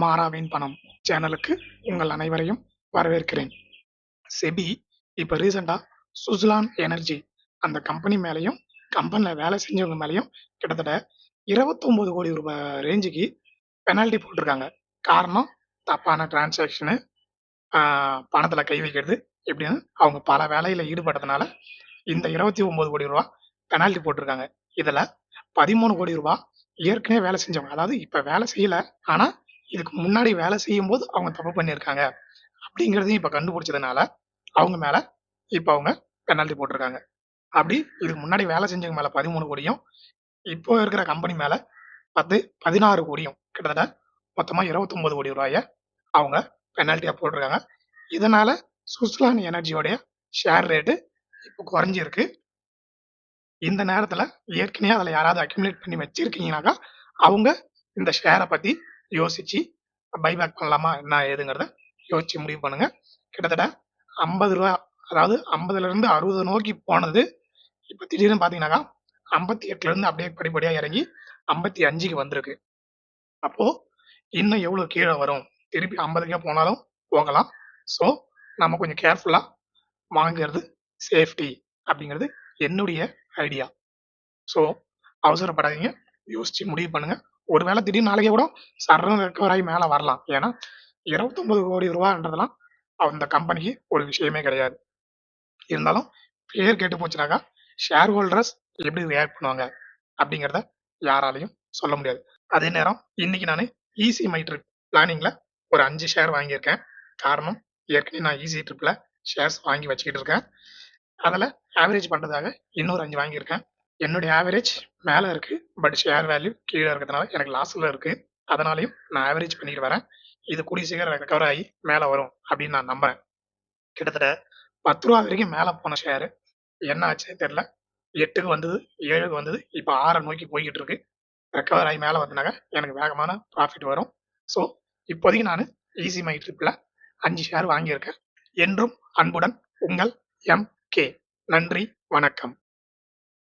மாறாவின் பணம் சேனலுக்கு உங்கள் அனைவரையும் வரவேற்கிறேன். செபி இப்ப ரீசெண்டா சுஸ்லான் எனர்ஜி அந்த கம்பெனி மேலயும், கம்பெனில வேலை செஞ்சவங்க மேலயும் கிட்டத்தட்ட ரூ. 29,00,00,000 ரேஞ்சுக்கு பெனால்டி போட்டிருக்காங்க. காரணம் தப்பான டிரான்சாக்ஷனு, பணத்துல கை வைக்கிறது இப்படின்னு அவங்க பல வேலையில ஈடுபட்டதுனால இந்த ரூ. 29,00,00,000 பெனால்டி போட்டிருக்காங்க. இதுல ரூ. 13,00,00,000 ஏற்கனவே வேலை செஞ்சவங்க. அதாவது இப்ப வேலை செய்யல. ஆனா இதுக்கு முன்னாடி வேலை செய்யும்போது அவங்க தப்பு பண்ணியிருக்காங்க. அப்படிங்கிறதையும் இப்ப கண்டுபிடிச்சதுனால, அவங்க மேல இப்ப அவங்க பெனால்டி போட்டிருக்காங்க. அப்படி இதுக்கு முன்னாடி வேலை செஞ்சவங்க மேல 13,00,00,000யும், இப்போ இருக்கிற கம்பெனி மேல 16,00,00,000 கிட்டத்தட்ட மொத்தமா ரூ. 29,00,00,000 அவங்க பெனால்டியா போட்டிருக்காங்க. இதனால சுஸ்லான் எனர்ஜியோடைய ஷேர் ரேட்டு இப்போ குறைஞ்சிருக்கு. இந்த நேரத்துல ஏற்கனவே அதுல யாராவது அக்யூமுலேட் பண்ணி வச்சிருக்கீங்கன்னாக்கா, அவங்க இந்த ஷேர பத்தி யோசிச்சு பைபேக் பண்ணலாமா என்ன ஏதுங்கிறத யோசிச்சு முடிவு பண்ணுங்க. கிட்டத்தட்ட ரூ. 50 அதாவது 50ல இருந்து 60 நோக்கி போனது இப்ப திடீர்னு பாத்தீங்கன்னாக்கா 58ல இருந்து அப்படியே படிப்படியா இறங்கி 55க்கு வந்திருக்கு. அப்போ இன்னும் எவ்வளவு கீழே வரும்? திருப்பி 50க்கே போனாலும் போகலாம். ஸோ நம்ம கொஞ்சம் கேர்ஃபுல்லா வாங்குறது சேஃப்டி அப்படிங்கிறது என்னுடைய ஐடியா. ஸோ அவசரப்படாதீங்க. யோசிச்சு முடிவு பண்ணுங்க. ஒருவேளை திடீர்னு நாளைக்கே கூட சர்ருன்னு ரெக்கவர் ஆகி மேல வரலாம். ஏன்னா ரூ. 29,00,00,000 அந்த கம்பெனிக்கு ஒரு விஷயமே கிடையாது. இருந்தாலும் பேர் கெட்டு போச்சுனாக்கா ஷேர் ஹோல்டர்ஸ் எப்படி ரியாக்ட் பண்ணுவாங்க அப்படிங்கிறத யாராலையும் சொல்ல முடியாது. அதே நேரம் இன்னைக்கு நான் ஈஸி மை ட்ரிப் பிளானிங்ல ஒரு 5 ஷேர் வாங்கியிருக்கேன். காரணம் ஏற்கனவே நான் ஈஸி ட்ரிப்ல ஷேர்ஸ் வாங்கி வச்சுக்கிட்டு இருக்கேன். அதில் ஆவரேஜ் பண்றதுக்காக இன்னொரு 5 வாங்கியிருக்கேன். என்னுடைய ஆவரேஜ் மேல இருக்கு. பட் ஷேர் வேல்யூ கீழே இருக்கிறதுனால எனக்கு லாஸ்ல இருக்கு. அதனாலையும் நான் ஆவரேஜ் பண்ணிட்டு வரேன். இது கூடிய சீக்கிரம் ரெக்கவர் ஆகி மேல வரும் அப்படின்னு நான் நம்புறேன். கிட்டத்தட்ட ரூ. 10 வரைக்கும் மேல போன ஷேர் என்ன ஆச்சுன்னு தெரியல. 8க்கு வந்தது, 7க்கு வந்தது. இப்ப 6 நோக்கி போய்கிட்டு இருக்கு. ரெக்கவர் ஆகி மேல வந்தனாக்க எனக்கு வேகமான ப்ராஃபிட் வரும். ஸோ இப்போதைக்கு நான் ஈஸி மை ட்ரிப்ல 5 ஷேர் வாங்கியிருக்கேன். என்றும் அன்புடன் உங்கள் எம்.கே. நன்றி, வணக்கம்.